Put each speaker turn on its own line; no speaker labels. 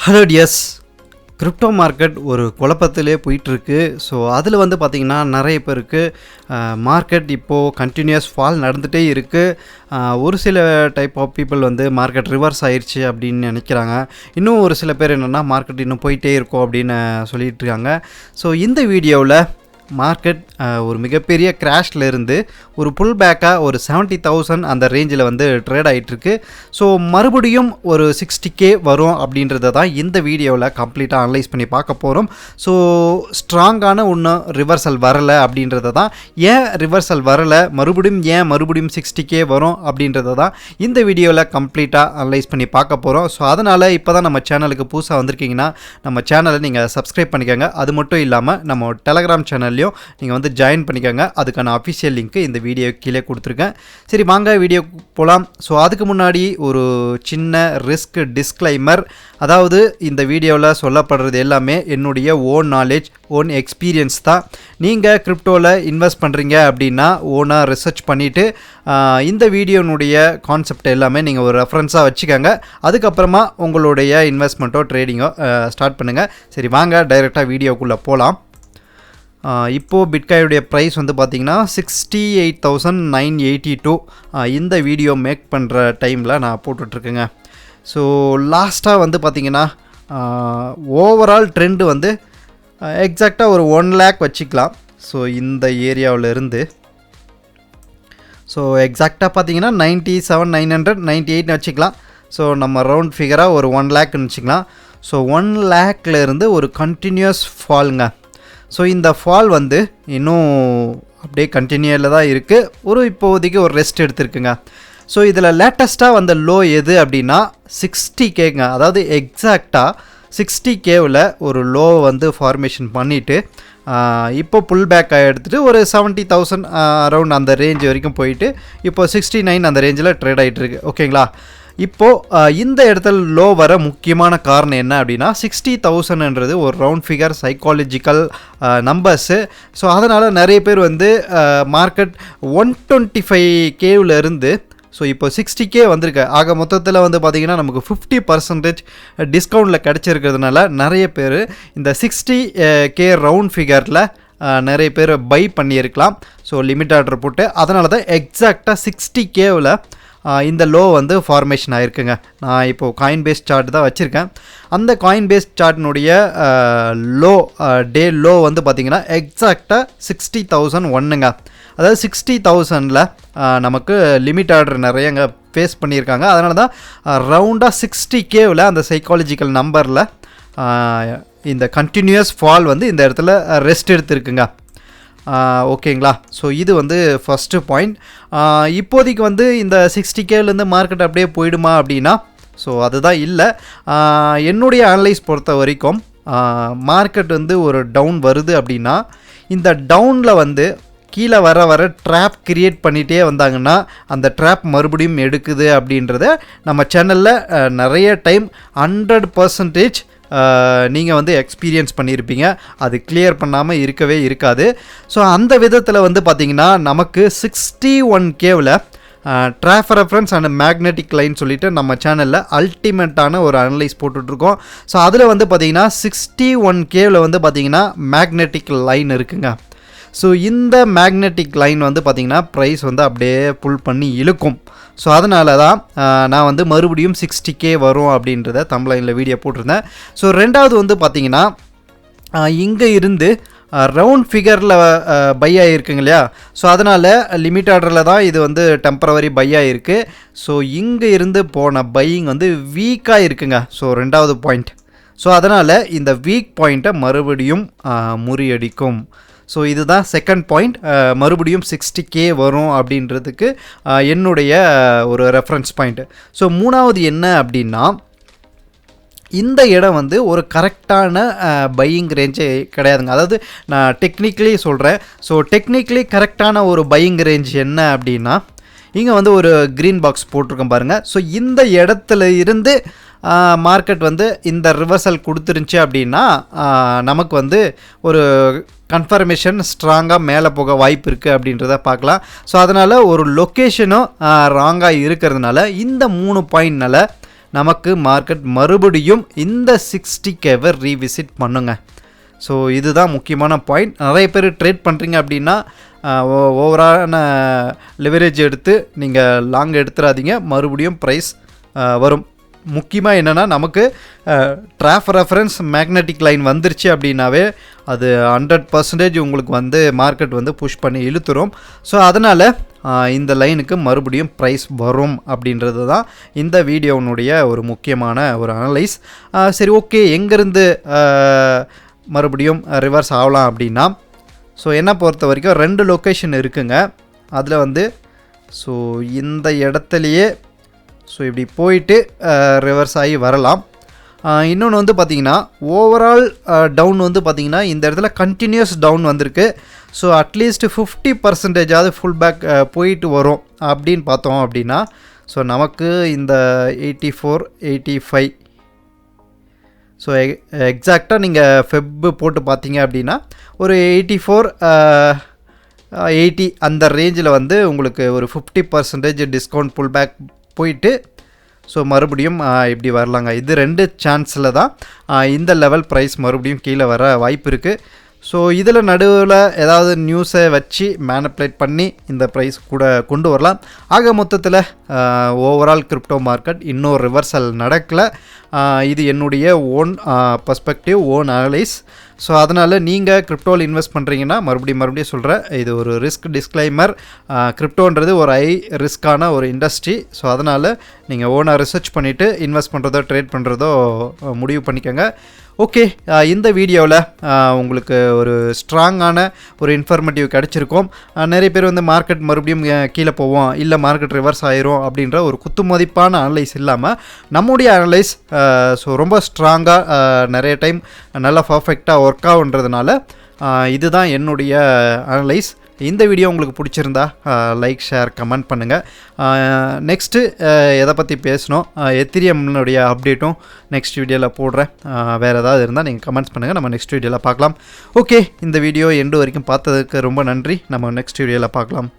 Hello tears, crypto market ஒரு குழப்பத்திலே போயிட்டுருக்கு. So அதில் வந்து பார்த்திங்கன்னா நிறைய பேருக்கு மார்க்கெட் இப்போது கண்டினியூஸ் ஃபால் நடந்துகிட்டே இருக்குது. ஒரு சில டைப் ஆஃப் பீப்புள் வந்து மார்க்கெட் ரிவர்ஸ் ஆயிடுச்சு அப்படின்னு நினைக்கிறாங்க. இன்னும் ஒரு சில பேர் என்னென்னா மார்க்கெட் இன்னும் போயிட்டே இருக்கும் அப்படின்னு சொல்லிகிட்டு இருக்காங்க. ஸோ இந்த வீடியோவில் மார்க்கெட் ஒரு மிகப்பெரிய கிராஷில் இருந்து ஒரு புல் பேக்காக ஒரு 70,000 அந்த ரேஞ்சில் வந்து ட்ரேட் ஆகிட்டுருக்கு. ஸோ மறுபடியும் ஒரு 60K வரும் அப்படின்றத தான் இந்த வீடியோவில் கம்ப்ளீட்டாக அனலைஸ் பண்ணி பார்க்க போகிறோம். ஸோ ஸ்ட்ராங்கான ஒன்றும் ரிவர்சல் வரலை அப்படின்றத தான், ஏன் ரிவர்சல் வரலை, மறுபடியும் 60K வரும் அப்படின்றத தான் இந்த வீடியோவில் கம்ப்ளீட்டாக அனலைஸ் பண்ணி பார்க்க போகிறோம். ஸோ அதனால் இப்போ தான் நம்ம சேனலுக்கு புதுசாக வந்திருக்கீங்கன்னா நம்ம சேனலை நீங்கள் சப்ஸ்கிரைப் பண்ணிக்கோங்க. அது மட்டும் இல்லாமல் நம்ம டெலகிராம் சேனல்லையும் நீங்கள் வந்து ஜாயின் பண்ணிக்கோங்க. அதுக்கான அஃபிஷியல் லிங்க்கு இந்த வீடியோ கீழே கொடுத்துருக்கேன். சரி, வாங்க வீடியோ போகலாம். ஸோ அதுக்கு முன்னாடி ஒரு சின்ன ரிஸ்க் டிஸ்க்ளைமர். அதாவது இந்த வீடியோவில் சொல்லப்படுறது எல்லாமே என்னுடைய ஓன் நாலேஜ், ஓன் எக்ஸ்பீரியன்ஸ் தான். நீங்கள் கிரிப்டோவில் இன்வெஸ்ட் பண்ணுறீங்க அப்படின்னா ஓனாக ரிசர்ச் பண்ணிவிட்டு இந்த வீடியோனுடைய கான்செப்ட் எல்லாமே நீங்கள் ஒரு ரெஃபரன்ஸாக வச்சுக்கோங்க. அதுக்கப்புறமா உங்களுடைய இன்வெஸ்ட்மெண்ட்டோ ட்ரேடிங்கோ ஸ்டார்ட் பண்ணுங்கள். சரி, வாங்க டைரெக்டாக வீடியோக்குள்ளே போகலாம். இப்போது பிட்காயினுடைய ப்ரைஸ் வந்து பார்த்திங்கன்னா 68,982 இந்த வீடியோ மேக் பண்ணுற டைமில் நான் போட்டுட்ருக்கேங்க. ஸோ லாஸ்ட்டாக வந்து பார்த்திங்கன்னா ஓவரால் ட்ரெண்டு வந்து எக்ஸாக்டாக ஒரு 1 lakh வச்சுக்கலாம். ஸோ இந்த ஏரியாவில் இருந்து ஸோ எக்ஸாக்டாக பார்த்திங்கன்னா 97,998 வச்சுக்கலாம். ஸோ நம்ம ரவுண்ட் ஃபிகராக ஒரு 1 lakhன்னு வச்சுக்கலாம். ஸோ 1 lakhல இருந்து ஒரு கண்டினியூஸ் ஃபாலுங்க. ஸோ இந்த ஃபால் வந்து இன்னும் அப்படியே கண்டினியூவில் தான் இருக்குது. இப்போதைக்கு ஒரு ரெஸ்ட் எடுத்துருக்குங்க. ஸோ இதில் லேட்டஸ்ட்டாக வந்த லோ எது அப்படின்னா 60Kங்க. அதாவது எக்ஸாக்டாக 60Kவில் ஒரு லோ வந்து ஃபார்மேஷன் பண்ணிவிட்டு இப்போ புல் பேக் எடுத்துகிட்டு ஒரு 70,000 அரவுண்ட் அந்த ரேஞ்ச் வரைக்கும் போயிட்டு இப்போ 69 அந்த ரேஞ்சில் ட்ரேட் ஆகிட்டுருக்கு. ஓகேங்களா? இப்போது இந்த இடத்துல லோ வர முக்கியமான காரணம் என்ன அப்படின்னா 60,000ன்றது ஒரு round figure psychological numbers. So அதனால் நிறைய பேர் வந்து மார்க்கெட் 125Kவில் இருந்து ஸோ இப்போ 60K வந்திருக்கு. ஆக மொத்தத்தில் வந்து பார்த்திங்கன்னா நமக்கு 50% டிஸ்கவுண்ட்டில் கிடச்சிருக்கிறதுனால நிறைய பேர் இந்த 60K ரவுண்ட் ஃபிகரில் நிறைய பேர் பை பண்ணியிருக்கலாம். ஸோ லிமிட் ஆர்டர் போட்டு அதனால தான் எக்ஸாக்டாக 60Kவில் இந்த லோ வந்து ஃபார்மேஷன் ஆகிருக்குங்க. நான் இப்போது காயின் பேஸ்ட் சார்ட் தான் வச்சுருக்கேன். அந்த காயின் பேஸ்ட் சார்ட்னுடைய லோ டே லோ வந்து பார்த்திங்கன்னா எக்ஸாக்டாக 60,001ங்க. அதாவது 60,000ல் நமக்கு லிமிட் ஆர்டர் நிறையங்க ஃபேஸ் பண்ணியிருக்காங்க. அதனால தான் ரவுண்டாக 60Kவில் அந்த சைக்காலஜிக்கல் நம்பரில் இந்த கண்டினியூஸ் ஃபால் வந்து இந்த இடத்துல ரெஸ்ட் எடுத்துருக்குங்க. ஓகேங்களா? ஸோ இது வந்து ஃபஸ்ட்டு பாயிண்ட். இப்போதைக்கு வந்து இந்த 60Kலேருந்து மார்க்கெட் அப்படியே போயிடுமா அப்படின்னா ஸோ அதுதான் இல்லை. என்னுடைய அனலைஸ் பொறுத்த வரைக்கும் மார்க்கெட் வந்து ஒரு டவுன் வருது அப்படின்னா இந்த டவுனில் வந்து கீழே வர ட்ராப் கிரியேட் பண்ணிகிட்டே வந்தாங்கன்னா அந்த ட்ராப் மறுபடியும் எடுக்குது அப்படின்றத நம்ம சேனலில் நிறைய டைம் 100% நீங்கள் வந்து எக்ஸ்பீரியன்ஸ் பண்ணியிருப்பீங்க. அது கிளியர் பண்ணாமல் இருக்கவே இருக்காது. ஸோ அந்த விதத்தில் வந்து பார்த்திங்கன்னா நமக்கு 61Kவில் drop reference and magnetic line சொல்லிவிட்டு நம்ம சேனலில் அல்டிமேட்டான ஒரு அனலைஸ் போட்டுட்ருக்கோம். ஸோ அதில் வந்து பார்த்திங்கன்னா 61Kவில் வந்து பார்த்திங்கன்னா மேக்னெட்டிக் லைன் இருக்குங்க. ஸோ இந்த மேக்னெட்டிக் லைன் வந்து பார்த்திங்கன்னா ப்ரைஸ் வந்து அப்படியே புல் பண்ணி இழுக்கும். ஸோ அதனால தான் நான் வந்து மறுபடியும் 60K வரும் அப்படின்றத தம்ப்லைனில் வீடியோ போட்டிருந்தேன். ஸோ ரெண்டாவது வந்து பார்த்திங்கன்னா இங்கே இருந்து ரவுண்ட் ஃபிகரில் பை ஆகிருக்குங்க இல்லையா? ஸோ அதனால் லிமிட் ஆர்டரில் தான் இது வந்து டெம்பரவரி பை ஆகிருக்கு. ஸோ இங்கே இருந்து போன பையிங் வந்து வீக்காக இருக்குங்க. ஸோ ரெண்டாவது பாயிண்ட். ஸோ அதனால் இந்த வீக் பாயிண்ட்டை மறுபடியும் முறியடிக்கும். ஸோ இதுதான் செகண்ட் பாயிண்ட். மறுபடியும் 60K வரும் அப்படின்றதுக்கு என்னுடைய ஒரு ரெஃபரன்ஸ் பாயிண்ட்டு. ஸோ மூணாவது என்ன அப்படின்னா இந்த இடம் வந்து ஒரு கரெக்டான பையிங் ரேஞ்சே கிடையாதுங்க. அதாவது நான் டெக்னிக்கலி சொல்கிறேன். ஸோ டெக்னிக்கலி கரெக்டான ஒரு பையிங் ரேஞ்ச் என்ன அப்படின்னா இங்கே வந்து ஒரு க்ரீன் பாக்ஸ் போட்டிருக்கேன் பாருங்கள். ஸோ இந்த இடத்துல இருந்து மார்க்கெட் வந்து இந்த ரிவர்சல் கொடுத்துருந்துச்சு அப்படின்னா நமக்கு வந்து ஒரு கன்ஃபர்மேஷன் ஸ்ட்ராங்காக மேலே போக வாய்ப்பு இருக்குது அப்படின்றத பார்க்கலாம். ஸோ அதனால் ஒரு லொக்கேஷனும் ராங்காக இருக்கிறதுனால இந்த 3 பாயிண்ட்னால் நமக்கு மார்க்கெட் மறுபடியும் இந்த 60K ரீவிசிட் பண்ணுங்க. ஸோ இதுதான் முக்கியமான பாயிண்ட். நிறைய பேர் ட்ரேட் பண்ணுறீங்க அப்படின்னா ஓவரான லிவரேஜ் எடுத்து நீங்கள் லாங் எடுத்துடாதீங்க, மறுபடியும் ப்ரைஸ் வரும். முக்கியமாக என்னென்னா நமக்கு ட்ராஃப் ரெஃபரன்ஸ் மேக்னெட்டிக் லைன் வந்துருச்சு அப்படின்னாவே அது 100% உங்களுக்கு மார்க்கெட் புஷ் பண்ணி இழுத்துரும். ஸோ அதனால் இந்த லைனுக்கு மறுபடியும் ப்ரைஸ் வரும் அப்படின்றது தான் இந்த வீடியோனுடைய ஒரு முக்கியமான ஒரு அனலைஸ். சரி, ஓகே, எங்கேருந்து மறுபடியும் ரிவர்ஸ் ஆகலாம் அப்படின்னா, ஸோ என்ன பொறுத்த வரைக்கும் 2 லொக்கேஷன் இருக்குங்க. அதில் ஸோ இந்த இடத்துலையே ஸோ இப்படி போயிட்டு ரிவர்ஸ் ஆகி வரலாம். இன்னொன்று பார்த்திங்கன்னா ஓவரால் டவுன் பார்த்திங்கன்னா இந்த இடத்துல கண்டினியூஸ் டவுன் வந்திருக்கு. ஸோ அட்லீஸ்ட் 50% ஃபுல் பேக் போயிட்டு வரும் அப்படின்னு பார்த்தோம் அப்படின்னா, ஸோ நமக்கு இந்த 84, 85 ஸோ எக்ஸாக்டாக நீங்கள் ஃபெப் போட்டு பார்த்தீங்க அப்படின்னா ஒரு 84, 80 அந்த ரேஞ்சில் உங்களுக்கு ஒரு 50% டிஸ்கவுண்ட் புல் பேக் போயிட்டு ஸோ மறுபடியும் இப்படி வரலாங்க. இது 2 சான்ஸில் தான் இந்த லெவல் ப்ரைஸ் மறுபடியும் கீழே வர வாய்ப்பு இருக்குது. ஸோ இதில் நடுவில் ஏதாவது நியூஸை வச்சு மேனிப்புலேட் பண்ணி இந்த ப்ரைஸ் கூட கொண்டு வரலாம். ஆக மொத்தத்தில் ஓவரால் கிரிப்டோ மார்க்கெட் இன்னும் ரிவர்சல் நடக்கலை. இது என்னுடைய own perspective, own analyse. So அதனால் நீங்கள் கிரிப்டோவில் இன்வெஸ்ட் பண்ணுறீங்கன்னா மறுபடியும் சொல்கிறேன், இது ஒரு ரிஸ்க் டிஸ்க்ளைமர். கிரிப்டோன்றது ஒரு ரிஸ்க்கான ஒரு இண்டஸ்ட்ரி. ஸோ அதனால் நீங்கள் ஓனாக ரிசர்ச் பண்ணிவிட்டு இன்வெஸ்ட் பண்ணுறதோ ட்ரேட் பண்ணுறதோ முடிவு பண்ணிக்கோங்க. ஓகே, இந்த வீடியோவில் உங்களுக்கு ஒரு ஸ்ட்ராங்கான ஒரு இன்ஃபர்மேட்டிவ் கிடச்சிருக்கும். நிறைய பேர் மார்க்கெட் மறுபடியும் கீழே போவோம், இல்லை மார்க்கெட் ரிவர்ஸ் ஆயிரும் அப்படின்ற ஒரு குத்துமதிப்பான அனலைஸ் இல்லாமல் நம்முடைய அனலைஸ் ஸோ ரொம்ப ஸ்ட்ராங்காக நிறைய டைம் நல்லா பர்ஃபெக்டாக ஒர்க் ஆகுன்றதுனால இதுதான் என்னுடைய அனலைஸ். இந்த வீடியோ உங்களுக்கு பிடிச்சிருந்தா லைக், ஷேர், கமெண்ட் பண்ணுங்கள். நெக்ஸ்ட்டு எதை பற்றி பேசணும், எத்திரியம்னுடைய அப்டேட்டும் நெக்ஸ்ட் வீடியோவில் போடுறேன். வேறு ஏதாவது இருந்தால் நீங்கள் கமெண்ட்ஸ் பண்ணுங்கள், நம்ம நெக்ஸ்ட் வீடியோவில் பார்க்கலாம். ஓகே, இந்த வீடியோ எண்டு வரைக்கும் பார்த்ததுக்கு ரொம்ப நன்றி. நம்ம நெக்ஸ்ட் வீடியோவில் பார்க்கலாம்.